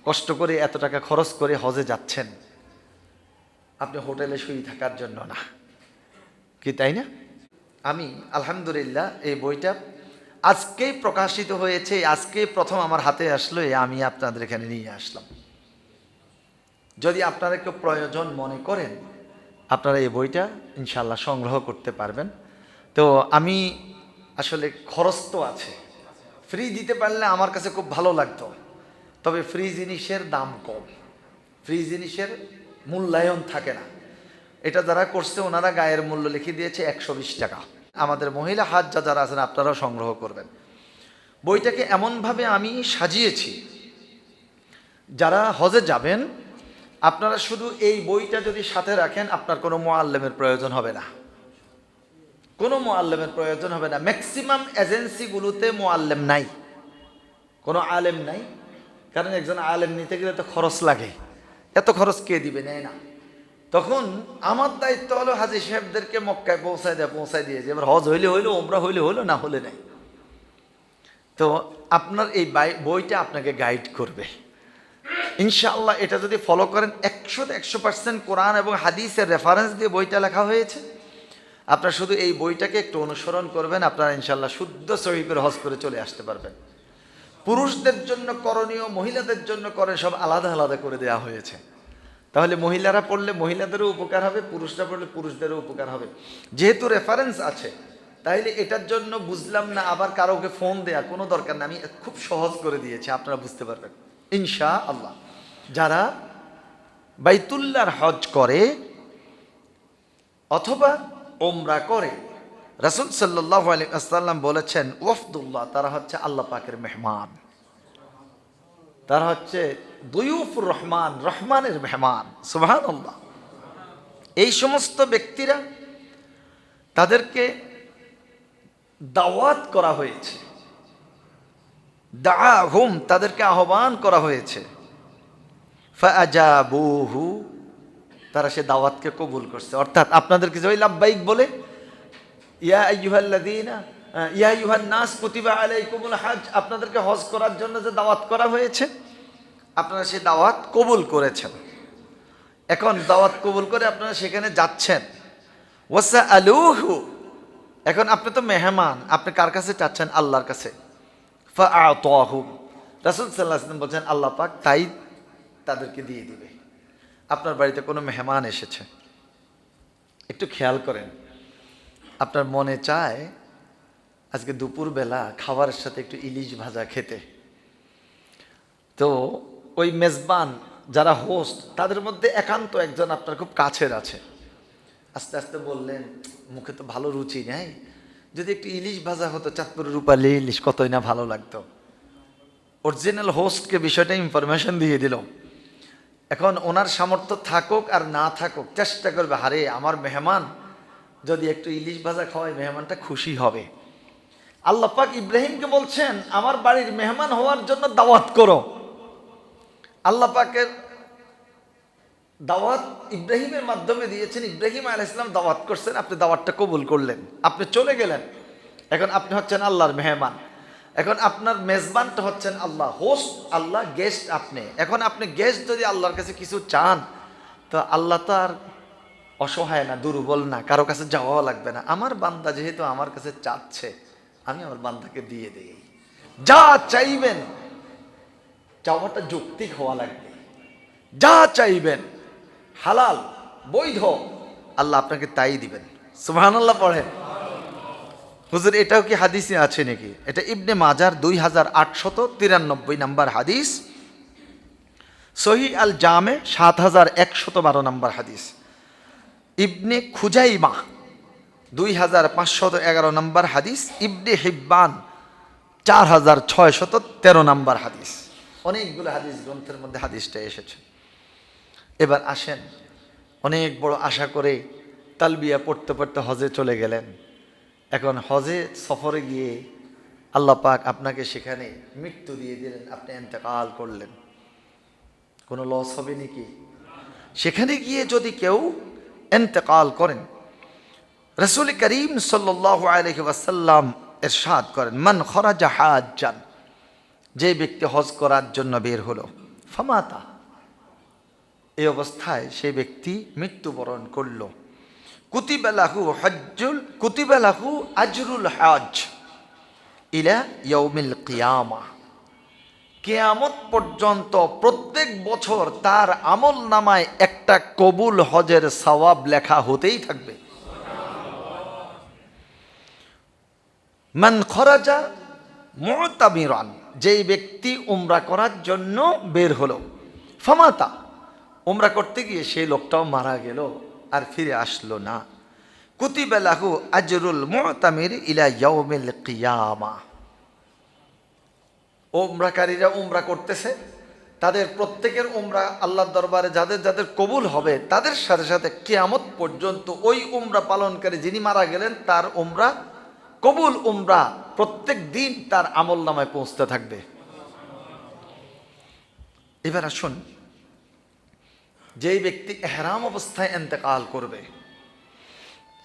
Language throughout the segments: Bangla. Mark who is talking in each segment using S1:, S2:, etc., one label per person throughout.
S1: কষ্ট করে এত টাকা খরচ করে হজে যাচ্ছেন, আপনি হোটেলে শুয়ে থাকার জন্য না, কি তাই না? আমি আলহামদুলিল্লাহ এই বইটা আজকেই প্রকাশিত হয়েছে, আজকে প্রথম আমার হাতে আসলো, আমি আপনাদের এখানে নিয়ে আসলাম। যদি আপনারা কেউ প্রয়োজন মনে করেন, আপনারা এই বইটা ইনশাল্লাহ সংগ্রহ করতে পারবেন। তো আমি আসলে খরচ তো আছে, ফ্রি দিতে পারলে আমার কাছে খুব ভালো লাগতো, তবে ফ্রি জিনিসের দাম কম, ফ্রি জিনিসের মূল্যায়ন থাকে না। এটা যারা করছে ওনারা গায়ের মূল্য লিখে দিয়েছে 120 টাকা। আমাদের মহিলা হাজ্জা যারা আছেন আপনারাও সংগ্রহ করবেন। বইটাকে এমনভাবে আমি সাজিয়েছি, যারা হজে যাবেন আপনারা শুধু এই বইটা যদি সাথে রাখেন, আপনার কোনো মুআল্লিমের প্রয়োজন হবে না, কোনো মুআল্লিমের প্রয়োজন হবে না। ম্যাক্সিমাম এজেন্সিগুলোতে মুআল্লিম নাই, কোনো আলেম নাই, কারণ একজন আলেম নিতে গেলে তো খরচ লাগে, এত খরচ কে দিবে, নেয় না। তখন আমার দায়িত্ব হলো হাজী সাহেবদেরকে মক্কায় পৌঁছায় দিয়েছে। এবার হজ হইলে হইলো, ওমরা হইলে হইলো, না হলে নাই। তো আপনার এই বইটা আপনাকে গাইড করবে ইনশাআল্লাহ। এটা যদি ফলো করেন 100% কোরআন এবং হাদিসের রেফারেন্স দিয়ে বইটা লেখা হয়েছে। আপনারা শুধু এই বইটাকে একটু অনুসরণ করবেন, আপনারা ইনশাআল্লাহ শুদ্ধ সহিহ করে হজ করে চলে আসতে পারবেন। পুরুষদের জন্য করণীয়, মহিলাদের জন্য করে সব আলাদা আলাদা করে দেওয়া হয়েছে। তাহলে মহিলারা পড়লে মহিলাদেরও উপকার হবে, পুরুষরা পড়লে পুরুষদেরও উপকার হবে। যেহেতু রেফারেন্স আছে, তাইলে এটার জন্য বুঝলাম না আবার কারোকে ফোন দেয়া কোনো দরকার না, আমি খুব সহজ করে দিয়েছি, আপনারা বুঝতে পারবেন ইনশাআল্লাহ। যারা বাইতুল্লাহর হজ করে অথবা ওমরা করে, রাসূল সাল্লাল্লাহু আলাইহি ওয়াসাল্লাম বলেছেন ওয়াফদুল্লাহ, তারা হচ্ছে আল্লাহ পাকের মেহমান, তারা হচ্ছে দুয়ুফুর রহমান, রহমানের মেহমান। সুবহানাল্লাহ। এই সমস্ত ব্যক্তিরা, তাদেরকে দাওয়াত করা হয়েছে, দাআহুম, তাদেরকে আহ্বান করা হয়েছে, ফাআজাবুহু, তারা সে দাওয়াতকে কবুল করছে। অর্থাৎ আপনাদেরকে যে লাব্বাইক বলে, ইয়া আইয়ুহাল্লাযীনা ইয়া আইয়ুহান নাস কুতিবা আলাইকুমুল হজ, আপনাদেরকে হজ করার জন্য যে দাওয়াত করা হয়েছে, আপনারা সেই দাওয়াত কবুল করেছেন। এখন দাওয়াত কবুল করে আপনারা সেখানে যাচ্ছেন। ওয়াসআলুহু, এখন আপনি তো মেহমান, আপনি কার কাছে চাচ্ছেন? আল্লাহর কাছে। ফাআতাহু, রাসূল সাল্লাল্লাহু আলাইহি ওয়াসাল্লাম বলেন আল্লাহ পাক তাই তাদেরকে দিয়ে দিবে। আপনার বাড়িতে কোনো মেহমান এসেছে, একটু খেয়াল করেন, আপনার মনে চায় আজকে দুপুরবেলা খাবারের সাথে একটু ইলিশ ভাজা খেতে। তো ওই মেজবান যারা হোস্ট, তাদের মধ্যে একান্ত একজন আপনার খুব কাছের আছে, আস্তে আস্তে বললেন মুখে তো ভালো রুচি নেই, যদি একটু ইলিশ ভাজা হতো, চাঁদপুরের রূপালী ইলিশ, কতই না ভালো লাগতো। অরিজিনাল হোস্টকে বিষয়টা ইনফরমেশন দিয়ে দিল। এখন ওনার সামর্থ্য থাকুক আর না থাকুক, চেষ্টা করবে, আরে আমার মেহমান যদি একটু ইলিশ ভাজা খাওয়ায়, মেহমানটা খুশি হবে। আল্লাহ পাক ইব্রাহিমকে বলছেন আমার বাড়ির মেহমান হওয়ার জন্য দাওয়াত করো। আল্লাহ পাকের দাওয়াত ইব্রাহিমের মাধ্যমে দিয়েছেন, ইব্রাহিম আলাইহিস সালাম দাওয়াত করছেন, আপনি দাওয়াতটা কবুল করলেন, আপনি চলে গেলেন। এখন আপনি হচ্ছেন আল্লাহর মেহমান। এখন আপনার মেজবানটা হচ্ছেন আল্লাহ, হোস্ট আল্লাহ, গেস্ট আপনি। এখন আপনি গেস্ট যদি আল্লাহর কাছে কিছু চান, তো আল্লাহ তো আর অসহায় না, দুর্বল না, কারো কাছে যাওয়াও লাগবে না। আমার বান্দা যেহেতু আমার কাছে চাচ্ছে, আমি আমার বান্দাকে দিয়ে দেই। যা চাইবেন, চাওয়াটা যৌক্তিক হওয়া লাগবে, যা চাইবেন হালাল বৈধ, আল্লাহ আপনাকে তাই দিবেন। সুবহানাল্লাহ পড়েন। হুজুর এটাও কি হাদিসে আছে নাকি? এটা ইবনে মাজার 2893 নম্বর হাদিস, সহিহ আল জামে 7112 নম্বর হাদিস, ইবনে খুজাইমা 2511 নম্বর হাদিস, ইবনে হিব্বান 4613 নম্বর হাদিস। অনেকগুলো হাদিস গ্রন্থের মধ্যে হাদিসটা এসেছে। এবার আসেন, অনেক বড় আশা করে তালবিয়া পড়তে পড়তে হজে চলে গেলেন। এখন হজে সফরে গিয়ে আল্লাহ পাক আপনাকে সেখানে মৃত্যু দিয়ে দিলেন, আপনি ইন্তেকাল করলেন, কোনো লস হবে নাকি? সেখানে গিয়ে যদি কেউ ইন্তেকাল করেন, রাসূল করিম সাল্লাল্লাহু আলাইহি ওয়াসাল্লাম ইরশাদ করেন, মান খরাজা হাজ্জান, যে ব্যক্তি হজ করার জন্য বের হলো, ফামাতা, এই অবস্থায় সেই ব্যক্তি মৃত্যুবরণ করল। কুতিবা লাহু আজরুল হজ ইলা ইয়াউমিল কিয়ামা, কিয়ামত পর্যন্ত প্রত্যেক বছর তার আমল নামায় একটা কবুল হজের সওয়াব লেখা হতেই থাকবে। মান খরাজা মুতামিরান, যেই ব্যক্তি উমরা করার জন্য বের হলো, ফামাতা, উমরা করতে গিয়ে সেই লোকটাও মারা গেল আর ফিরে আসলো না, কুতিবা লাহু আজরুল মুতামির ইলা ইয়াউমিল কিয়ামা। উমরাকারীরা উমরা করতেছে, তাদের প্রত্যেকের উমরা আল্লাহর দরবারে যাদের যাদের কবুল হবে, তাদের সাথে সাথে কিয়ামত পর্যন্ত ওই উমরা পালনকারী যিনি মারা গেলেন তার উমরা, কবুল উমরা প্রত্যেক দিন তার আমল নামায় পৌঁছতে থাকবে। এবার আসুন, যেই ব্যক্তি ইহরাম অবস্থায় ইন্তেকাল করবে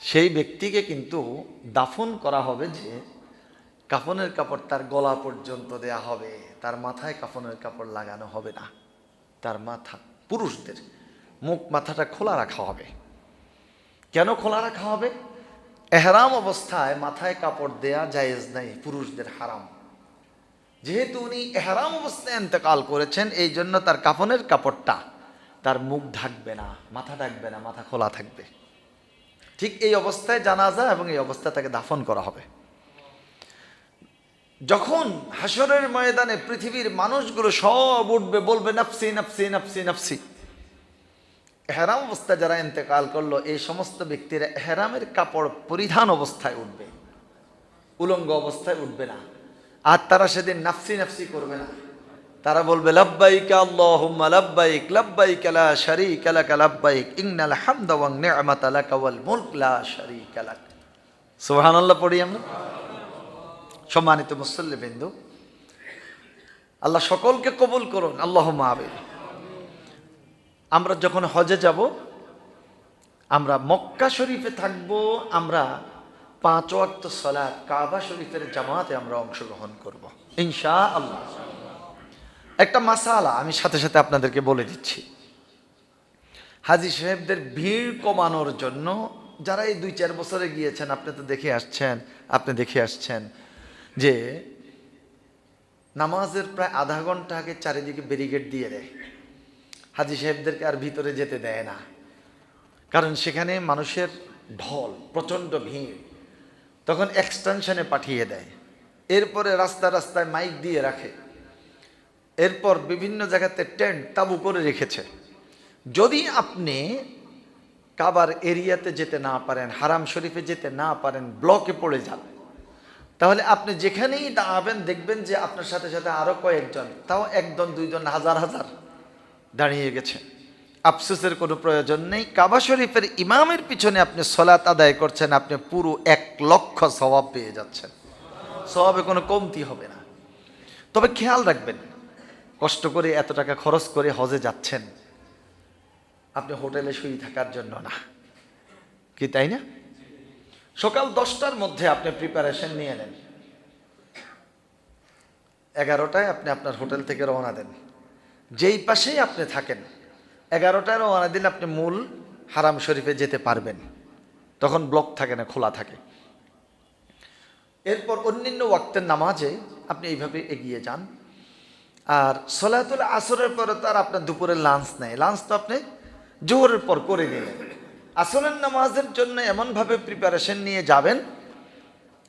S1: সেই ব্যক্তিকে কিন্তু দাফন করা হবে, যে কাফনের কাপড় তার গলা পর্যন্ত দেয়া হবে, তার মাথায় কাফনের কাপড় লাগানো হবে না। তার মাথা, পুরুষদের মুখ মাথাটা খোলা রাখা হবে। কেন খোলা রাখা হবে? ইহরাম অবস্থায় মাথায় কাপড় দেয়া জায়েজ নাই, পুরুষদের হারাম। যেহেতু উনি ইহরাম অবস্থায় ইন্তেকাল করেছেন, এই জন্য তার কাফনের কাপড়টা তার মুখ ঢাকবে না, মাথা ঢাকবে না, মাথা খোলা থাকবে। ঠিক এই অবস্থায় জানাজা এবং এই অবস্থায় তাকে দাফন করা হবে। যখন হাসরের ময়দানে পৃথিবীর মানুষগুলো সব উঠবে, বলবে নাফসি নাফসি নাফসি নাফসি, ইহরাম অবস্থায় যারা ইন্তেকাল করলো এই সমস্ত ব্যক্তিরা ইহরামের কাপড় পরিধান অবস্থায় উঠবে, উলঙ্গ অবস্থায় উঠবে না। আর তারা সেদিন নাফসি নাফসি করবে না, তারা বলবে লাব্বাইক আল্লাহুম্মা লাব্বাইক লাব্বাইক লা শারীকা লাক লাব্বাইক ইন্নাল হামদা ওয়ান নি'মাতা লাক ওয়াল মুলক লা শারীকা লাক। সুবহানাল্লাহ পড়ি আমরা। সম্মানিত মুসল্লিবৃন্দ, আল্লাহ সকলকে কবুল করুন, আল্লাহুম্মা আমিন। আমরা যখন হজে যাব, আমরা মক্কা শরীফে থাকব, আমরা 5 ওয়াক্ত সালাত কাবা শরীফের জামাতে আমরা অংশগ্রহণ করব ইনশাআল্লাহ। একটা মাসালা আমি সাথে সাথে আপনাদেরকে বলে দিচ্ছি। হাজী সাহেবদের ভিড় কমানোর জন্য, যারা এই 2-4 বছরে গিয়েছেন, আপনি দেখে আসছেন যে নামাজের প্রায় আধা ঘন্টা আগে চারিদিকে ব্যারিকেড দিয়ে দেয়। হাজী সাহেবদেরকে আর ভিতরে যেতে দেয় না, কারণ সেখানে মানুষের ঢল, প্রচণ্ড ভিড়। তখন এক্সটেনশনে পাঠিয়ে দেয়। এরপরে রাস্তায় মাইক দিয়ে রাখে। এরপর বিভিন্ন জায়গাতে টেন্ট, তাঁবু করে রেখেছে। যদি আপনি কাবার এরিয়াতে যেতে না পারেন, হারাম শরীফে যেতে না পারেন, ব্লকে পড়ে যান, তাহলে আপনি যেখানেই দাঁড়াবেন দেখবেন যে আপনার সাথে সাথে আরো কয়েকজন, তাও 1-2 হাজার হাজার দাঁড়িয়ে গেছে। আফসোসের কোনো প্রয়োজন নেই। কাবা শরীফের ইমামের পিছনে আপনি সালাত আদায় করছেন, আপনি পুরো 1 লক্ষ সওয়াব পেয়ে যাচ্ছেন। সওয়াবে কোনো কমতি হবে না। তবে খেয়াল রাখবেন, কষ্ট করে এত টাকা খরচ করে হজে যাচ্ছেন, আপনি হোটেলে শুয়ে থাকার জন্য না, কি তাই না? সকাল 10টার মধ্যে আপনি প্রিপারেশন নিয়ে নেন, 11টায় আপনি আপনার হোটেল থেকে রওনা দেন। যেই পাশেই আপনি থাকেন, 11টায় রওনা দিলে আপনি মূল হারাম শরীফে যেতে পারবেন, তখন ব্লক থাকে না, খোলা থাকে। এরপর অন্যান্য ওয়াক্তের নামাজে আপনি এইভাবে এগিয়ে যান। আর সলাতুল আসরের পরে তো আর আপনার দুপুরের লাঞ্চ নেই, লাঞ্চ তো আপনি জোহরের পর করে নিলেন। আসরের নামাজের জন্য এমনভাবে প্রিপারেশন নিয়ে যাবেন,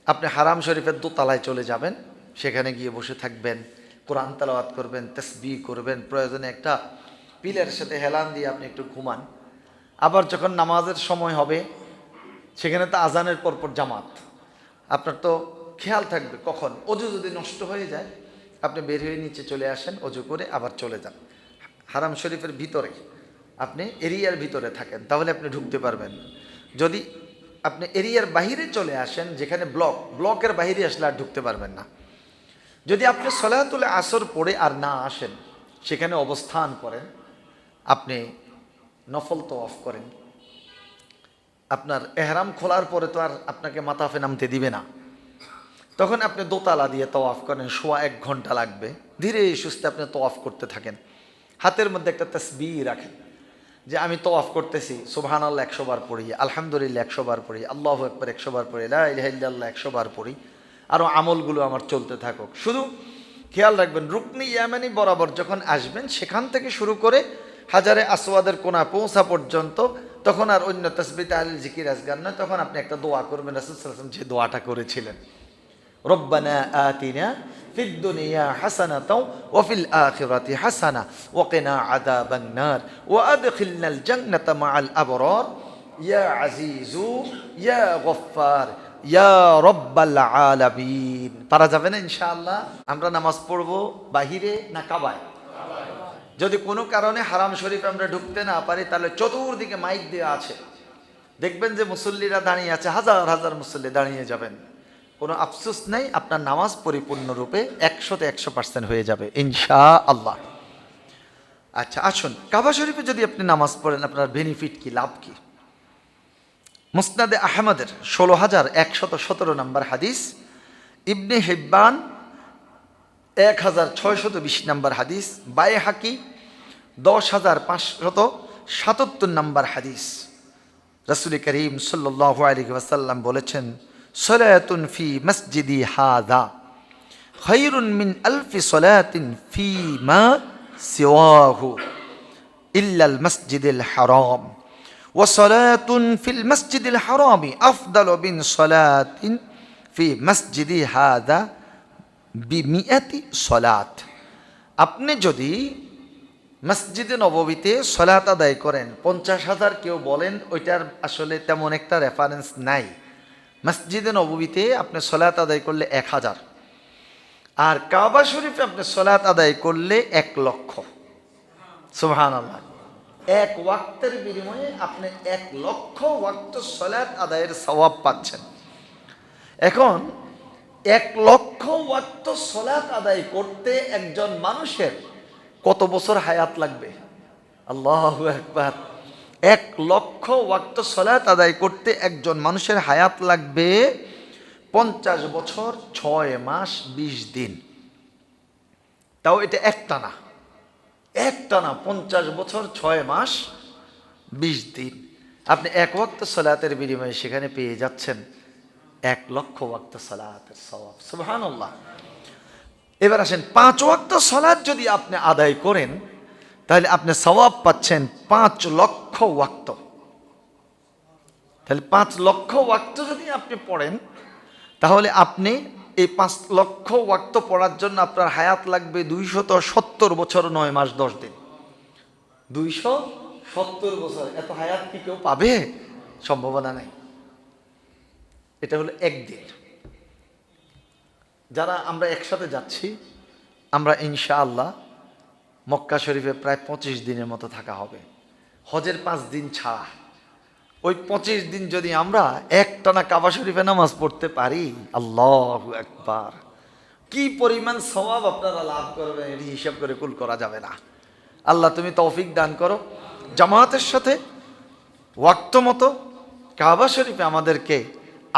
S1: আপনি হারাম শরীফের দোতলায় চলে যাবেন, সেখানে গিয়ে বসে থাকবেন, কোরআন তেলাওয়াত করবেন, তাসবিহ করবেন, প্রয়োজনে একটা পিলের সাথে হেলান দিয়ে আপনি একটু ঘুমান। আবার যখন নামাজের সময় হবে, সেখানে তো আজানের পরপর জামাত, আপনার তো খেয়াল থাকবে কখন অজু যদি নষ্ট হয়ে যায়, আপনি বের হয়ে নিচে চলে আসেন, অজু করে আবার চলে যান। হারাম শরীফের ভিতরে আপনি এরিয়ার ভিতরে থাকেন, তাহলে আপনি ঢুকতে পারবেন। যদি আপনি এরিয়ার বাহিরে চলে আসেন, যেখানে ব্লকের বাহিরে আসলে আর ঢুকতে পারবেন না। যদি আপনি সলাতুল আসর পড়ে আর না আসেন, সেখানে অবস্থান করেন, আপনি নফল তওয়াফ করেন। আপনার এহরাম খোলার পরে তো আর আপনাকে মাতাফে নামতে দিবে না, তখন আপনি দোতলা দিয়ে তওয়াফ করেন, সোয়া 1 ঘন্টা লাগবে। ধীরে সুস্থে আপনি তওয়াফ করতে থাকেন। হাতের মধ্যে একটা তাসবিহ রাখেন, যে আমি তওয়াফ করতেছি, সুবহানাল্লাহ 100 বার পড়ি, আলহামদুলিল্লাহ 100 বার পড়ি, আল্লাহু আকবার 100 বার পড়ি, লা ইলাহা ইল্লাল্লাহ 100 বার পড়ি, আরও আমলগুলো আমার চলতে থাকুক। শুধু খেয়াল রাখবেন, রুকনি ইয়ামানি বরাবর যখন আসবেন সেখান থেকে শুরু করে হাজারে আসওয়াদের কোণা পৌঁছা পর্যন্ত, তখন আর অন্য তাসবিহ তাহলিল জিকির আজকার নয়, তখন আপনি একটা দোয়া করবেন রাসূল সাল্লাল্লাহু আলাইহি ওয়াসাল্লাম যে দোয়াটা করেছিলেন, রব্বানা আতিনা ফিদ দুনিয়া হাসানাতাও ওয়া ফিল আখিরাতি হাসানা ওয়া কিনা আযাবান নার ওয়া আদখিলনাল জান্নাতা মাআল আবরার ইয়া আজিজু ইয়া গফফার ইয়া রব্বাল আলামিন। পারা যাবে না ইনশাআল্লাহ? আমরা নামাজ পড়বো বাহিরে না কাবায়? যদি কোনো কারণে হারাম শরীফ আমরা ঢুকতে না পারি, তাহলে চতুর্দিকে মাইক দেওয়া আছে, দেখবেন যে মুসল্লিরা দাঁড়িয়ে আছে, হাজার হাজার মুসল্লি দাঁড়িয়ে যাবেন, কোনো আফসোস নেই, আপনার নামাজ পরিপূর্ণরূপে 100% হয়ে যাবে ইনশাআল্লাহ। আচ্ছা আসুন, কাবা শরীফে যদি আপনি নামাজ পড়েন আপনার বেনিফিট কি, লাভ কি? মুসনাদে আহমদের 16,117 নম্বর হাদিস, ইবনে হিব্বান 1620 নম্বর হাদিস, বাইহাকি 10,577 নম্বর হাদিস। রাসূল করিম সাল্লাল্লাহু আলাইহি ওয়াসাল্লাম বলেছেন, সলাতুন ফি মসজিদি হাযা খায়রুন মিন আলফি সলাতিন ফি মা সিওয়াহু ইল্লাল মসজিদিল হারাম ওয়া সলাতুন ফিল মসজিদিল হারামি আফদালু মিন সলাতিন ফি মসজিদি হাযা বিমিয়াতি সলাত। আপনি যদি মসজিদে নববীতে সলাত আদায় করেন 50,000, কেউ বলেন ওইটার আসলে তেমন একটা রেফারেন্স নাই। মসজিদে নববীতে আপনি সলাত আদায় করলে 1,000, আর কাবা শরীফে আপনি সলাত আদায় করলে 1,00,000। সুবহানাল্লাহ, এক ওয়াক্তের বিনিময়ে আপনি 1,00,000 ওয়াক্ত সলাত আদায়ের সওয়াব পাচ্ছেন। এখন 1,00,000 ওয়াক্ত সলাত আদায় করতে একজন মানুষের কত বছর হায়াত লাগবে? আল্লাহু আকবার। 1,00,000 ওয়াক্ত সলাত আদায় করতে একজন মানুষের হায়াত লাগবে 50 বছর 6 মাস 20 দিন। তাও এটা একটানা 50 বছর 6 মাস 20 দিন। আপনি এক ওয়াক্ত সলাতের বিনিময়ে সেখানে পেয়ে যাচ্ছেন 1,00,000 ওয়াক্ত সলাতের সওয়াব। সুবহানাল্লাহ। এবার আসেন, 5 ওয়াক্ত সলাত যদি আপনি আদায় করেন তাহলে আপনি সওয়াব পাচ্ছেন 5,00,000 ওয়াক্ত। তাহলে 5,00,000 ওয়াক্ত যদি আপনি পড়েন, তাহলে আপনি এই 5,00,000 ওয়াক্ত পড়ার জন্য আপনার হায়াত লাগবে 270 বছর 9 মাস 10 দিন। 270 বছর, এত হায়াত কি কেউ পাবে? সম্ভাবনা নাই। এটা হলো একদিন। যারা আমরা একসাথে যাচ্ছি, আমরা ইনশাআল্লাহ মক্কা শরীফে প্রায় 25 দিনের মতো থাকা হবে, হজের 5 দিন ছাড়া। ওই 25 দিন যদি আমরা একটানা কাবা শরীফে নামাজ পড়তে পারি, আল্লাহু আকবার, কি পরিমাণ সওয়াব আপনারা লাভ করবেন এটি হিসাব করে কুল করা যাবে না। আল্লাহ তুমি তৌফিক দান করো, জামাতের সাথে ওয়াক্ত মতো কাবা শরীফে আমাদেরকে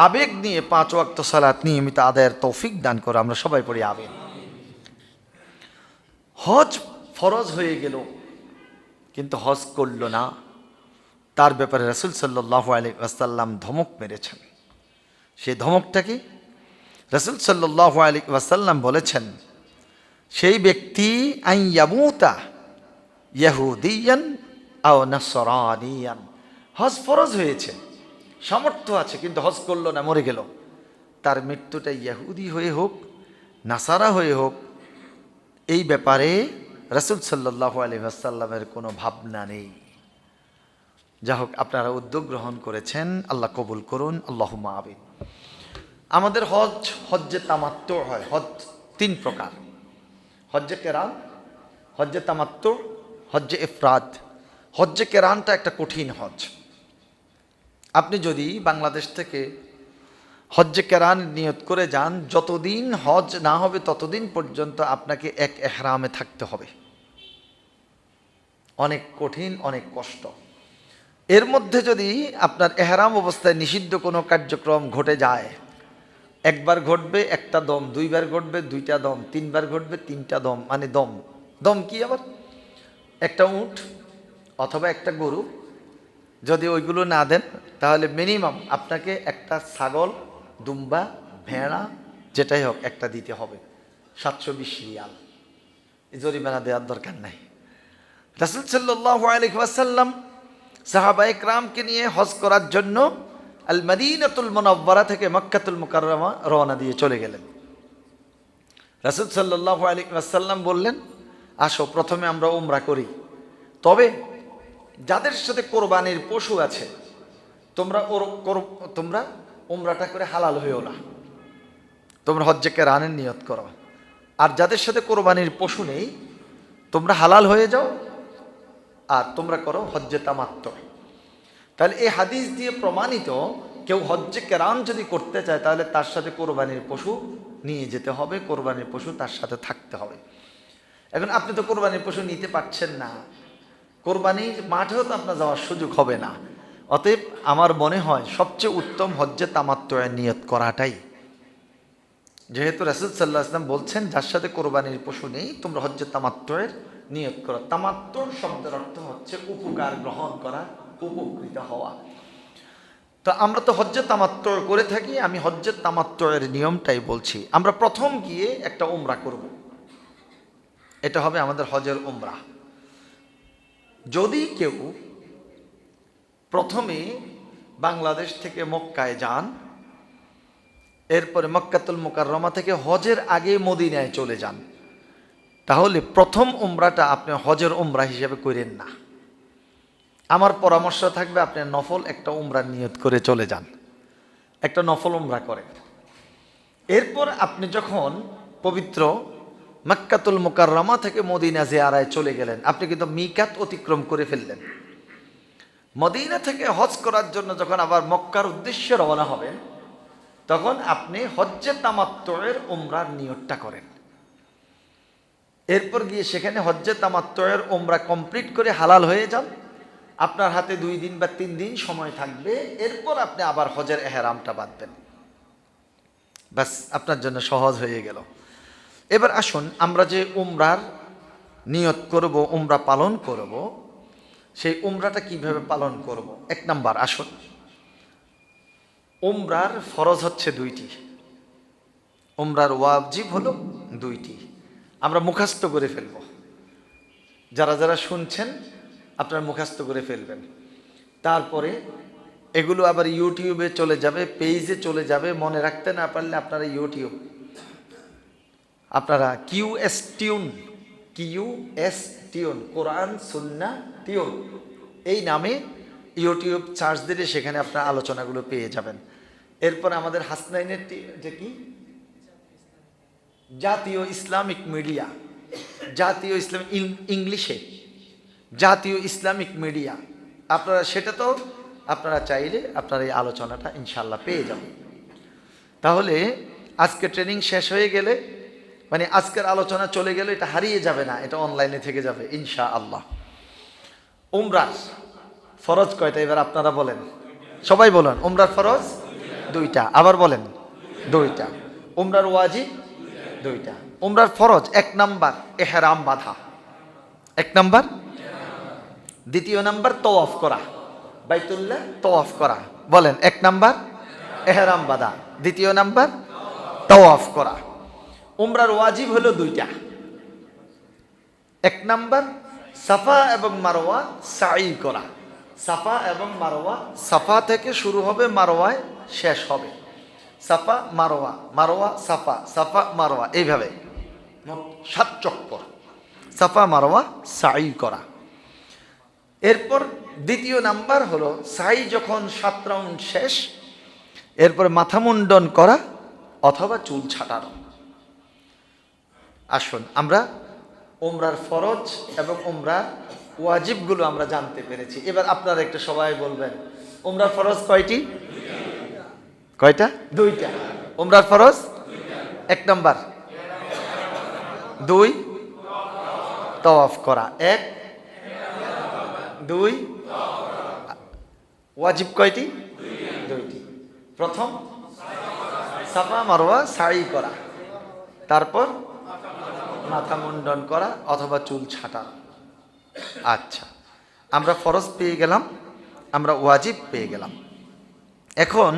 S1: আবেগ নিয়ে 5 ওয়াক্ত সালাত নিয়মিত আদায়ের তৌফিক দান করো। আমরা সবাই পড়ি আমিন। হজ ফরজ হয়ে গেল, কিন্তু হজ করল না, তার ব্যাপারে রাসূল সাল্লাল্লাহু আলাইহি ওয়াসাল্লাম ধমক মেরেছেন। সেই ধমকটা কি? রাসূল সাল্লাল্লাহু আলাইহি ওয়াসাল্লাম বলেছেন, সেই ব্যক্তি আন ইয়ামুতা ইহুদিয়ান আও নাসরানিয়ান, হজ ফরজ হয়েছে, সামর্থ্য আছে, কিন্তু হজ করলো না, মরে গেল, তার মৃত্যুটা ইহুদি হয়ে হোক নাসারা হয়ে হোক, এই ব্যাপারে রাসূল সাল্লাল্লাহু আলাইহি ওয়াসাল্লামের কোনো ভাবনা নেই। যা হোক, আপনারা উদ্যোগ গ্রহণ করেছেন, আল্লাহ কবুল করুন, আল্লাহুম্মা আমিন। আমাদের হজ্জে তামাত্তু হয়। হজ 3 প্রকার: হজ্জে কেরান, হজ্জে তামাত্তু, হজ্জে ইফরাদ। হজ্জে কেরানটা একটা কঠিন হজ। আপনি যদি বাংলাদেশ থেকে হজ্জে কেরান নিয়ত করে যান, যতদিন হজ না হবে ততদিন পর্যন্ত আপনাকে এক এহরামে থাকতে হবে। অনেক কঠিন, অনেক কষ্ট। এর মধ্যে যদি আপনার এহরাম অবস্থায় নিষিদ্ধ কোনো কার্যক্রম ঘটে যায়, একবার ঘটবে 1টা দম, 2বার ঘটবে 2টা দম, 3বার ঘটবে 3টা দম, মানে দম। দম কি আবার? একটা উট অথবা একটা গরু, যদি ওইগুলো না দেন তাহলে মিনিমাম আপনাকে একটা ছাগল, দুম্বা, ভেড়া যেটাই হোক একটা দিতে হবে, 720 রিয়াল। জরিমানা দেওয়ার দরকার নাই। রাসূল সাল্লাল্লাহু আলাইহি ওয়াসাল্লাম সাহাবায়ে কেরামকে নিয়ে হজ করার জন্য আল মদিনাতুল মুনাওয়ারা থেকে মক্কাতুল মুকাররমা রওনা দিয়ে চলে গেলেন। রাসূল সাল্লাল্লাহু আলাইহি ওয়াসাল্লাম বললেন, আসো প্রথমে আমরা উমরা করি, তবে যাদের সাথে কোরবানির পশু আছে তোমরা উমরাটা করে হালাল হইও না, তোমরা হজ্জে কেরানের নিয়ত করো। আর যাদের সাথে কোরবানির পশু নেই তোমরা হালাল হয়ে যাও আর তোমরা করো হজ্জে তামাত্তু। তাহলে এই হাদিস দিয়ে প্রমাণিত, কেউ হজ্জে কেরান যদি করতে চায় তাহলে তার সাথে কোরবানির পশু নিয়ে যেতে হবে, কোরবানির পশু তার সাথে থাকতে হবে। এখন আপনি তো কোরবানির পশু নিতে পারছেন না, কোরবানির মাঠেও তো আপনার যাওয়ার সুযোগ হবে না। অতএব আমার মনে হয় সবচেয়ে উত্তম হজ্জে তামাত্তুয়ের নিয়ত করাটাই। যেহেতু রাসূল সাল্লাল্লাহু আলাইহি ওয়াসাল্লাম বলছেন, যার সাথে কোরবানির পশু নেই তোমরা হজ্জে তামাত্তুয়ের নিয়ত করো। তামাত্তু শব্দের অর্থ হচ্ছে উপকার গ্রহণ করা, উপকৃত হওয়া। তো আমরা তো হজ্জে তামাত্তু করে থাকি, আমি হজ্জে তামাত্তুয়ের নিয়মটাই বলছি। আমরা প্রথম গিয়ে একটা উমরা করব, এটা হবে আমাদের হজের উমরা। যদি কেউ প্রথমে বাংলাদেশ থেকে মক্কায় যান, এরপরে মক্কাতুল মুকাররমা থেকে হজের আগে মদিনায় চলে যান, তাহলে প্রথম উমরাটা আপনি হজের উমরা হিসেবে করেন না। আমার পরামর্শ থাকবে আপনি নফল একটা উমরার নিয়ত করে চলে যান, একটা নফল উমরা করেন। এরপর আপনি যখন পবিত্র মক্কাতুল মুকাররমা থেকে মদিনা জিয়ারায় চলে গেলেন, আপনি কিন্তু মিকাত অতিক্রম করে ফেললেন। মদিনা থেকে হজ করার জন্য যখন আবার মক্কার উদ্দেশ্যে রওনা হবেন, তখন আপনি হজ্জে তামাত্তুয়ের উমরার নিয়তটা করেন। এরপর গিয়ে সেখানে হজ্জে তামাত্তুয়ের উমরা কমপ্লিট করে হালাল হয়ে যান। আপনার হাতে 2 দিন বা 3 দিন সময় থাকবে, এরপর আপনি আবার হজের এহরামটা বাঁধবেন। ব্যাস, আপনার জন্য সহজ হয়ে গেল। এবার আসুন আমরা যে উমরার নিয়ত করব, উমরা পালন করব, সেই উমরাটা কিভাবে পালন করব। 1 নাম্বার, আসুন, উমরার ফরজ হচ্ছে 2টি, উমরার ওয়াজিব হলো 2টি। আমরা মুখস্থ করে ফেলব, যারা যারা শুনছেন আপনারা মুখস্থ করে ফেলবেন। তারপরে এগুলো আবার ইউটিউবে চলে যাবে, পেজে চলে যাবে। মনে রাখতে না পারলে আপনারা ইউটিউব, আপনারা কিউএস টিউন কোরআন সুন্নাহ টিউন এই নামে ইউটিউব সার্চ দিলে সেখানে আপনার আলোচনাগুলো পেয়ে যাবেন। এরপর আমাদের হাসনাইনের যে কি জাতীয় ইসলামিক মিডিয়া, জাতীয় ইসলাম ইংলিশে জাতীয় ইসলামিক মিডিয়া, আপনারা সেটা তো আপনারা চাইলে আপনারা এই আলোচনাটা ইনশাল্লাহ পেয়ে যাবেন। তাহলে আজকে ট্রেনিং শেষ হয়ে গেলে, মানে আজকের আলোচনা চলে গেলে এটা হারিয়ে যাবে না, এটা অনলাইনে থেকে যাবে ইনশাআল্লাহ। উমরার ফরজ কয়টা এবার আপনারা বলেন, সবাই বলেন। উমরার ফরজ 2টা, আবার বলেন 2টা। উমরার ওয়াজিব 2টা। উমরার ফরজ 1 নাম্বার এহরাম বাঁধা, 1 নাম্বার। 2য় নাম্বার তওয়াফ করা, বাইতুল্লাহ তওয়াফ করা। বলেন, 1 নাম্বার এহরাম বাঁধা, 2য় নাম্বার তওয়াফ করা। উমরার ওয়াজিব হলো 2টা। 1 নাম্বার সাফা এবং মারওয়া সাই করা। সাফা এবং মারওয়া, সাফা থেকে শুরু হবে, মারওয়ায় শেষ হবে। সাফা মারওয়া, মারওয়া সাফা, সাফা মারওয়া, এইভাবে 7 চক্কর সাফা মারওয়া সাই করা। এরপর 2য় নাম্বার হলো সাই যখন 7 রাউন্ড শেষ, এরপর মাথা মুন্ডন করা অথবা চুল ছাটানো। আসুন আমরা উমরার ফরজ এবং উমরার ওয়াজিবগুলো আমরা জানতে পেরেছি। এবার আপনারা একটু সবাই বলবেন, উমরার ফরজ কয়টি? কয়টা? 2টা। উমরার ফরজ 1 নাম্বার, 2 তওয়াফ করা, 1 2। ওয়াজিব কয়টি? 2টি। প্রথম সাফা মারওয়া সাই করা, তারপর মাথা মুন্ডন করা অথবা চুল ছাটা। আচ্ছা, আমরা ফরজ পেয়ে গেলাম, আমরা ওয়াজিব পেয়ে গেলাম। এখন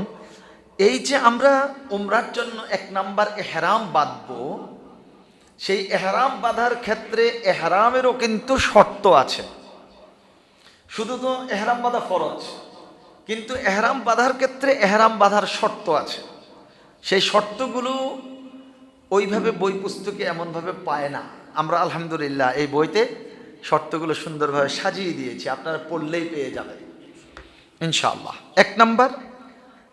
S1: এই যে আমরা উমরার জন্য 1 নাম্বার এহরাম বাঁধবো, সেই এহরাম বাঁধার ক্ষেত্রে এহরামেরও কিন্তু শর্ত আছে। শুধু তো এহরাম বাঁধা ফরজ, কিন্তু এহরাম বাঁধার ক্ষেত্রে এহরাম বাঁধার শর্ত আছে। সেই শর্তগুলো ওইভাবে বই পুস্তকে এমনভাবে পায় না। আমরা আলহামদুলিল্লাহ এই বইতে শর্তগুলো সুন্দরভাবে সাজিয়ে দিয়েছি, আপনারা পড়লেই পেয়ে যাবেন ইনশাআল্লাহ। 1 নাম্বার,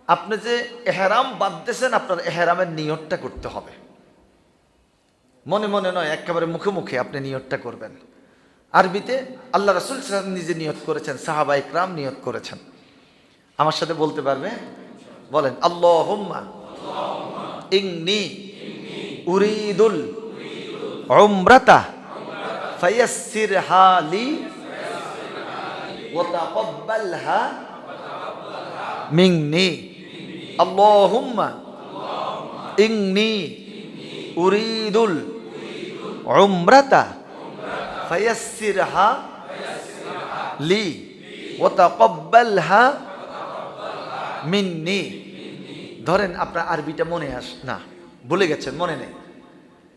S1: আপনি যে এহরাম বাঁধতেছেন আপনার এহরামের নিয়তটা করতে হবে। মনে মনে নয়, একেবারে মুখে মুখে আপনি নিয়তটা করবেন। আরবিতে আল্লাহ রাসূল সাল্লাল্লাহু আলাইহি ওয়াসাল্লাম নিজে নিয়ত করেছেন, সাহাবা ইকরাম নিয়ত করেছেন। আমার সাথে বলতে পারবে? বলেন, আল্লাহুম্মা ইন্নী উরিদুল উমরাতা ফায়াসসিরহা লি ওয়া তাকাব্বালহা মিন্নি। আল্লাহুম্মা ইন্নী উরিদুল উমরাতা ফায়াসসিরহা লি ওয়া তাকাব্বালহা মিন্নি। ধরেন আপনার আরবিটা মনে না, ভুলে গেছেন, মনে নেই,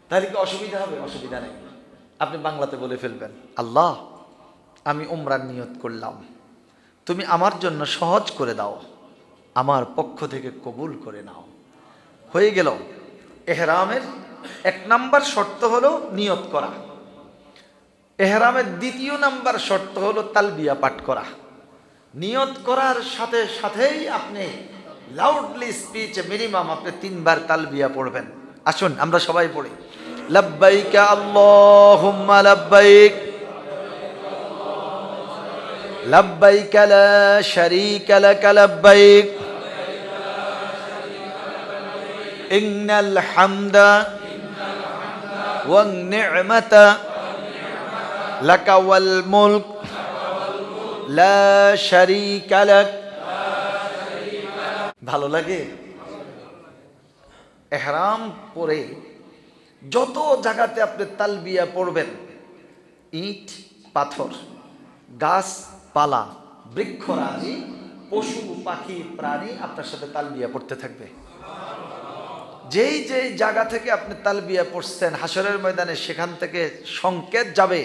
S1: তাহলে কি অসুবিধা হবে? অসুবিধা নেই, আপনি বাংলাতে বলে ফেলবেন, আল্লাহ আমি উমরার নিয়ত করলাম, তুমি আমার জন্য সহজ করে দাও, আমার পক্ষ থেকে কবুল করে নাও। হয়ে গেল। এহরামের 1 নাম্বার শর্ত হলো নিয়ত করা। এহরামের 2 নাম্বার শর্ত হলো তালবিয়া পাঠ করা। নিয়ত করার সাথে সাথেই আপনি লাউডলি স্পিচে মিনিমাম আপনি 3 বার তালবিয়া পড়বেন। আসুন আমরা সবাই পড়ি, লাব্বাইক আল্লাহুম্মা লাব্বাইক, লাব্বাইক লা শারীকা লাক লাব্বাইক, ইন্নাল হামদা ওয়ান নি'মাতা লাকা ওয়াল মুলক লা শারীকা লাক। ভালো লাগে? এহরাম পরে যত জায়গাতে আপনি তালবিয়া পড়বেন, ইট পাথর, গাছপালা, বৃক্ষরাজি, পশু পাখি প্রাণী আপনার সাথে তালবিয়া পড়তে থাকবে। যেই যেই জায়গা থেকে আপনি তালবিয়া পড়ছেন হাসরের ময়দানে, সেখান থেকে সংকেত যাবে,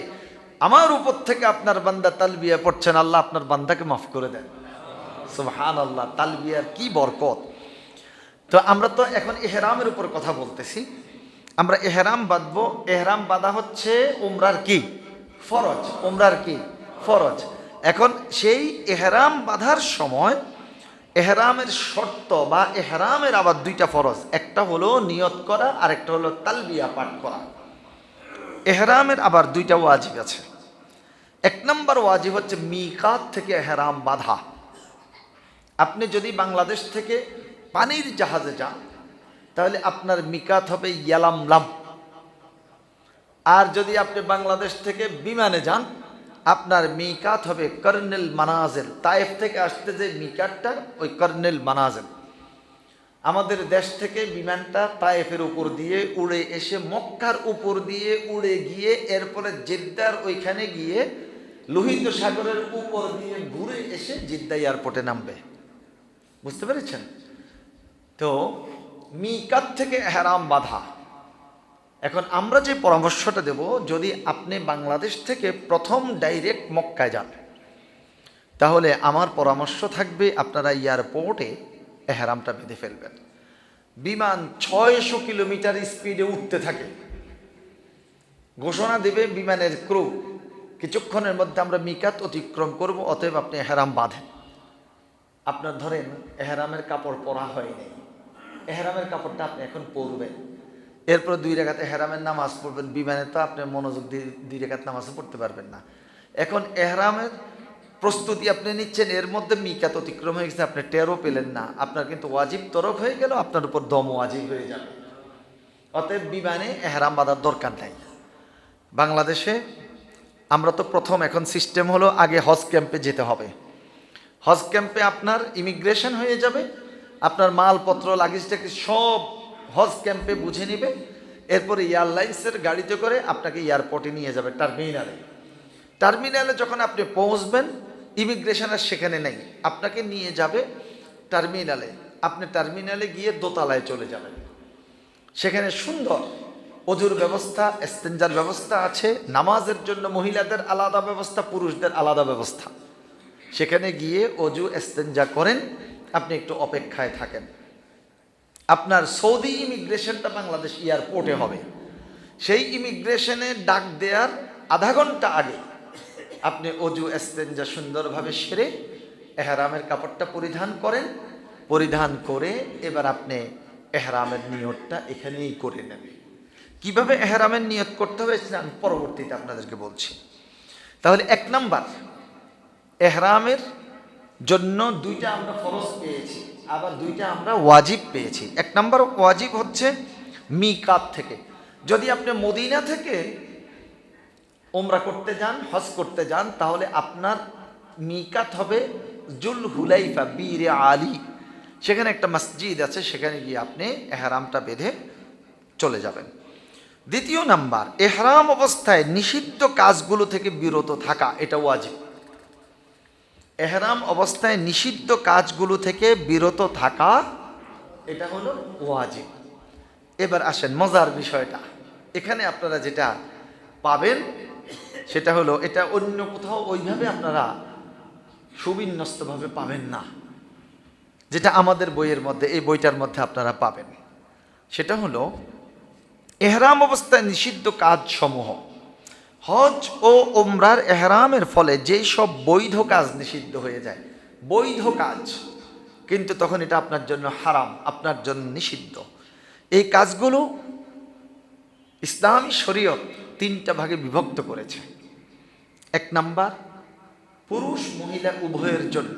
S1: আমার উপর থেকে আপনার বান্দা তালবিয়া পড়ছেন, আল্লাহ আপনার বান্দাকে মাফ করে দেন। সুবহানাল্লাহ, তালবিয়ার কি বরকত! তো আমরা তো এখন ইহরামের উপর কথা বলতেছি। আমরা ইহরাম বাঁধবো। ইহরাম বাঁধা হচ্ছে উমরার কি ফরজ, উমরার কি ফরজ। এখন সেই ইহরাম বাঁধার সময় এহরামের শর্ত বা এহরামের আবার 2টা ফরজ, একটা হলো নিয়ত করা আর একটা হলো তালবিয়া পাঠ করা। এহরামের আবার 2টা ওয়াজিব আছে। 1 নাম্বার ওয়াজিব হচ্ছে মিকাত থেকে এহরাম বাঁধা। আপনি যদি বাংলাদেশ থেকে পানির জাহাজে যান তাহলে আপনার মিকাত হবে ইয়ালামলাম। আর যদি আপনি বাংলাদেশ থেকে বিমানে যান আপনার মিকাত হবে কর্নেল মানাজেল। তায়েফ থেকে আসতে যে মিকাতটা ওই কর্নেল মানাজেল। আমাদের দেশ থেকে বিমানটা তায়েফের উপর দিয়ে উড়ে এসে মক্কার উপর দিয়ে উড়ে গিয়ে এরপরে জেদ্দার ওইখানে গিয়ে লোহিত সাগরের উপর দিয়ে ঘুরে এসে জিদ্দা এয়ারপোর্টে নামবে। বুঝতে পেরেছেন? তো মিকাত থেকে এহরাম বাঁধা। এখন আমরা যে পরামর্শটা দেব, যদি আপনি বাংলাদেশ থেকে প্রথম ডাইরেক্ট মক্কায় যান তাহলে আমার পরামর্শ থাকবে আপনারা এয়ারপোর্টে এহরামটা বেঁধে ফেলবেন। বিমান 600 কিলোমিটার স্পিডে উঠতে থাকে, ঘোষণা দেবে বিমানের ক্রু কিছুক্ষণের মধ্যে আমরা মিকাত অতিক্রম করব, অতএব আপনি এহরাম বাঁধেন। আপনার ধরেন এহরামের কাপড় পরা হয়নি, এহরামের কাপড়টা আপনি এখন পরবেন, এরপর 2 রাকাত এহরামের নামাজ পড়বেন। বিমানে তো আপনি মনোযোগ দিয়ে 2 রাকাত নামাজও পড়তে পারবেন না। এখন এহরামের প্রস্তুতি আপনি নিচ্ছেন, এর মধ্যে মিকাত অতিক্রম হয়ে গেছে, আপনি টেরও পেলেন না, আপনার কিন্তু ওয়াজিব তরক হয়ে গেল, আপনার উপর দম ওয়াজিব হয়ে যাবে। অতএব বিমানে এহরাম বাঁধার দরকার নাই। বাংলাদেশে আমরা তো প্রথম এখন সিস্টেম হলো আগে হজ ক্যাম্পে যেতে হবে। হজ ক্যাম্পে আপনার ইমিগ্রেশন হয়ে যাবে, আপনার মালপত্র লাগেজটাকে সব হজ ক্যাম্পে বুঝে নেবে, এরপরে এয়ারলাইন্সের গাড়িতে করে আপনাকে এয়ারপোর্টে নিয়ে যাবে টার্মিনালে। টার্মিনালে যখন আপনি পৌঁছবেন, ইমিগ্রেশনের সেখানে নেই, আপনাকে নিয়ে যাবে টার্মিনালে। আপনি টার্মিনালে গিয়ে দোতলায় চলে যাবেন, সেখানে সুন্দর অজুর ব্যবস্থা, ইস্তেঞ্জার ব্যবস্থা আছে, নামাজের জন্য মহিলাদের আলাদা ব্যবস্থা, পুরুষদের আলাদা ব্যবস্থা। সেখানে গিয়ে অজু ইস্তেঞ্জা করেন, আপনি একটু অপেক্ষায় থাকেন। আপনার সৌদি ইমিগ্রেশনটা বাংলাদেশ এয়ারপোর্টে হবে, সেই ইমিগ্রেশনে ডাক দেওয়ার আধা ঘন্টা আগে আপনি অজু ইস্তেঞ্জা সুন্দরভাবে সেরে এহরামের কাপড়টা পরিধান করেন। পরিধান করে এবার আপনি এহরামের নিয়তটা এখানেই করে নেবেন। কিভাবে এহরামের নিয়ত করতে হবে সেটা আমি পরবর্তীতে আপনাদেরকে বলছি। তাহলে 1 নাম্বার, এহরামের জন্য 2টা আমরা ফরজ পেয়েছি, আবার 2টা আমরা ওয়াজিব পেয়েছি। 1 নাম্বার ওয়াজিব হচ্ছে মিকাত থেকে। যদি আপনি মদিনা থেকে উমরা করতে যান, হজ করতে যান, তাহলে আপনার মিকাত হবে জুল হুলাইফা, বীরে আলী। সেখানে একটা মসজিদ আছে, সেখানে গিয়ে আপনি এহরামটা বেঁধে চলে যাবেন। 2 নাম্বার, এহরাম অবস্থায় নিষিদ্ধ কাজগুলো থেকে বিরত থাকা, এটা ওয়াজিব। এহরাম অবস্থায় নিষিদ্ধ কাজগুলো থেকে বিরত থাকা, এটা হলো ওয়াজিব। এবার আসেন মজার বিষয়টা, এখানে আপনারা যেটা পাবেন সেটা হলো, এটা অন্য কোথাও ওইভাবে আপনারা সুবিন্যস্তভাবে পাবেন না, যেটা আমাদের বইয়ের মধ্যে, এই বইটার মধ্যে আপনারা পাবেন। সেটা হলো এহরাম অবস্থায় নিষিদ্ধ কাজ সমূহ। হজ ও উমরার এহরামের ফলে যেই সব বৈধ কাজ নিষিদ্ধ হয়ে যায়, বৈধ কাজ, কিন্তু তখন এটা আপনার জন্য হারাম, আপনার জন্য নিষিদ্ধ। এই কাজগুলো ইসলামী শরীয়ত 3টা ভাগে বিভক্ত করেছে। 1 নাম্বার, পুরুষ মহিলা উভয়ের জন্য।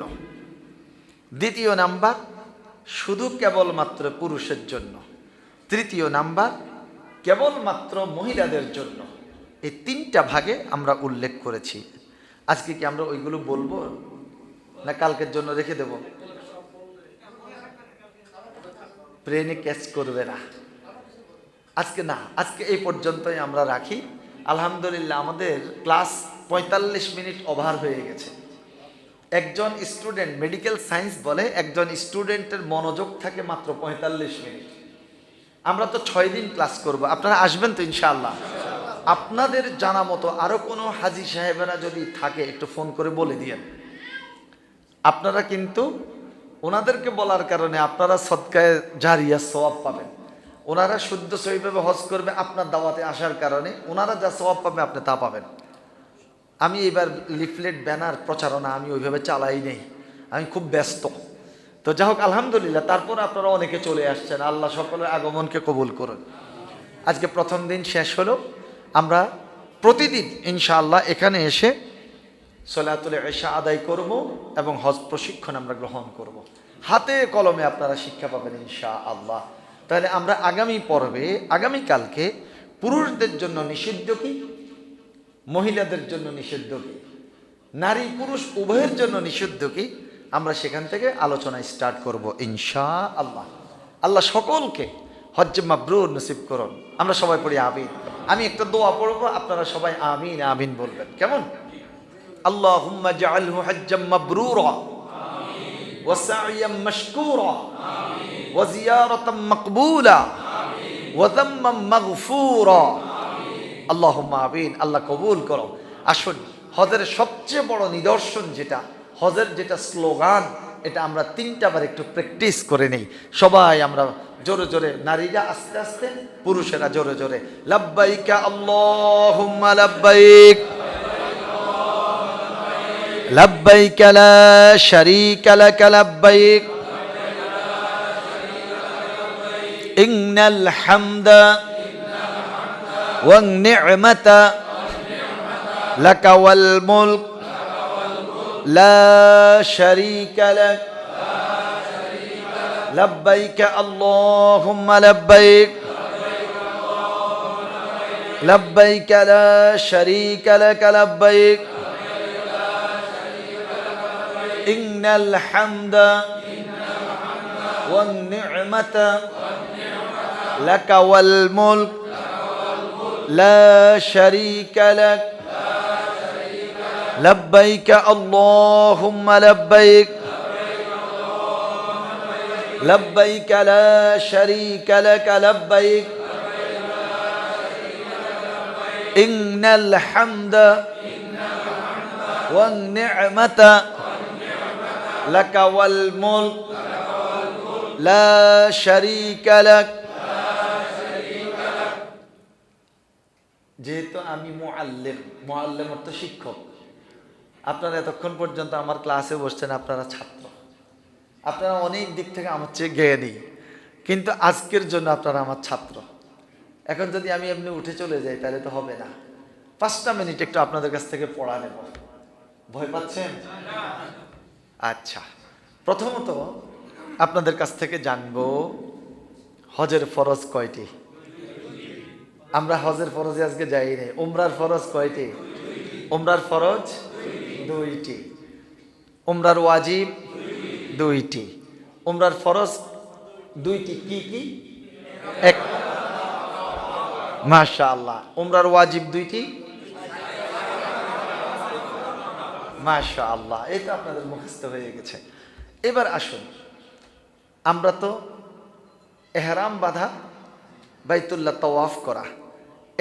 S1: 2 নাম্বার, শুধু কেবলমাত্র পুরুষের জন্য। 3 নাম্বার, কেবলমাত্র মহিলাদের জন্য। এই 3টা ভাগে আমরা উল্লেখ করেছি। আজকে কি আমরা ওইগুলো বলবো না কালকের জন্য রেখে দেব? ব্রেনে ক্যাচ করবে না আজকে, না, আজকে এই পর্যন্তই আমরা রাখি। আলহামদুলিল্লাহ আমাদের ক্লাস 45 মিনিট ওভার হয়ে গেছে। একজন স্টুডেন্ট, মেডিকেল সায়েন্স বলে একজন স্টুডেন্টের মনোযোগ থাকে মাত্র 45 মিনিট। আমরা তো 6 দিন ক্লাস করব, আপনারা আসবেন তো ইনশাআল্লাহ? আপনাদের জানা মতো আরো কোনো হাজী সাহেবেরা যদি থাকে একটু ফোন করে বলে দিয়েন। আপনারা কিন্তু ওনাদেরকে বলার কারণে আপনারা সদকায়ে জারিয়া সওয়াব পাবেন। ওনারা শুদ্ধ সহিভাবে হজ করবে, আপনার দাওয়াতে আসার কারণে ওনারা যা সওয়াব পাবে আপনি তা পাবেন। আমি এবার লিফলেট ব্যানার প্রচারণা আমি ওইভাবে চালাই নেই, আমি খুব ব্যস্ত। তো যাই হোক আলহামদুলিল্লাহ, তারপর আপনারা অনেকে চলে আসছেন, আল্লাহ সকলের আগমনকে কবুল করুন। আজকে প্রথম দিন শেষ হলো, আমরা প্রতিদিন ইনশাআল্লাহ এখানে এসে সলাতুল ইশা আদায় করব এবং হজ প্রশিক্ষণ আমরা গ্রহণ করব। হাতে কলমে আপনারা শিক্ষা পাবেন ইনশাআল্লাহ। তাহলে আমরা আগামী পর্বে, আগামীকালকে পুরুষদের জন্য নিষিদ্ধ কি, মহিলাদের জন্য নিষিদ্ধ কি, নারী পুরুষ উভয়ের জন্য নিষিদ্ধ কি, আমরা সেখান থেকে আলোচনা স্টার্ট করব ইনশাআল্লাহ। আল্লাহ সকলকে হজ্জে মাবরুর নসিব করুন। আমরা সবাই পড়ি আমিন। আমি একটা দোয়া পড়বো, আপনারা সবাই আমিন আমিন বলবেন, কেমন? আল্লাহুম্মা জাআলহু হজ্জাম মাবরুরা ওয়া সা'য়াম মাশকুরা ওয়া জিয়ারাতাম মাকবুলা ওয়া যাম্মান মাগফুরা। আল্লাহুম্মা আমিন। আল্লাহ কবুল করো। আসুন, হজের সবচেয়ে বড় নিদর্শন যেটা, হজের যেটা স্লোগান, এটা আমরা 3টা বার একটু প্র্যাকটিস করে নেই। সবাই আমরা জোরে জোরে, নারীরা আস্তে আস্তে, পুরুষেরা জোরে জোরে। লাব্বাইকা আল্লাহুম্মা লাব্বাইক লাব্বাইক লা শারীকা লাক লাব্বাইক ইন্নাল হামদা ওয়ান নি'মাতা লাকা ওয়াল মুলক লা শারীকা লাক لبيك اللهم لبيك لبيك لا شريك لك لبيك إن الحمد والنعمة لك والملك لا شريك لك لبيك اللهم لبيك لبيك لا شريك لك لبيك إن الحمد والنعمة لك والملك لا شريك لك যেহেতু আমি মুআল্লিম অর্থ শিক্ষক, আপনারা এতক্ষণ পর্যন্ত আমার ক্লাসে বসছেন, আপনারা ছাত্র, আপনারা অনেক দিক থেকে আমার চেয়ে জ্ঞানী, কিন্তু আজকের জন্য আপনারা আমার ছাত্র। এখন যদি আমি এমনি উঠে চলে যাই তাহলে তো হবে না। 5টা মিনিট একটু আপনাদের কাছ থেকে পড়া নেব। ভয় পাচ্ছেন? আচ্ছা, প্রথমত আপনাদের কাছ থেকে জানবো হজের ফরজ কয়টি? আমরা হজের ফরজে আজকে যাই নাই। উমরার ফরজ কয়টি? উমরার ফরজ 2টি, উমরার ওয়াজিব 2টি। উমরার ফরজ 2টি, কি কি? এক, মাশাআল্লাহ। উমরার ওয়াজিব 2টি, মাশাআল্লাহ। এই তো আপনাদের মুখস্থ হয়ে গেছে। এবার আসুন, আমরা তো এহরাম বাঁধা, বাইতুল্লাহ তাওয়াফ করা,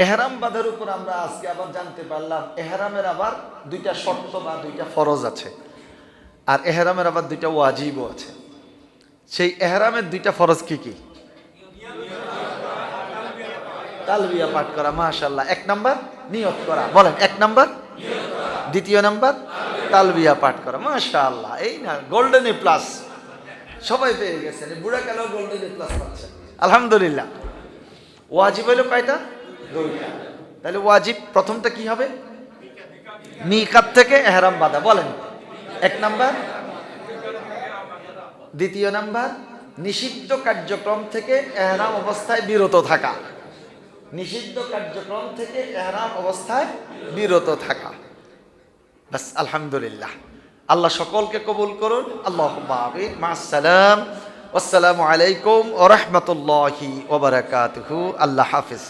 S1: এহরাম বাঁধার উপর আমরা আজকে আবার জানতে পারলাম এহরামের আবার 2টা শর্ত বা 2টা ফরজ আছে, আর এহরামের আবার 2টা ওয়াজিবও আছে। সেই এহরামের 2টা ফরজ কি কি? তালবিয়া পাঠ করা, মাশাআল্লাহ। 1 নাম্বার নিয়ত করা, বলেন 1 নাম্বার। 2য় নাম্বার তালবিয়া পাঠ করা, মাশাআল্লাহ। এই না, গোল্ডেন এ প্লাস সবাই পেয়ে গেছেন, বুড়া কালেও গোল্ডেন এ প্লাস পাচ্ছেন, আলহামদুলিল্লাহ। ওয়াজিব হলো কয়টা? 2টা। তাহলে ওয়াজিব প্রথমটা কি হবে? মিকাত থেকে এহরাম বাঁধা, বলেন 1 নাম্বার। 2য় নাম্বার নিষিদ্ধ কার্যক্রম থেকে এহরাম অবস্থায় বিরত থাকা, নিষিদ্ধ কার্যক্রম থেকে এহরাম অবস্থায় বিরত থাকা। বাস, আলহামদুলিল্লাহ। আল্লাহ সকলকে কবুল করুন, আল্লাহুম্মা আমিন। মা'আস সালাম, আসসালামু আলাইকুম ওয়া রাহমাতুল্লাহি ওয়া বারাকাতুহু। আল্লাহ হাফেজ।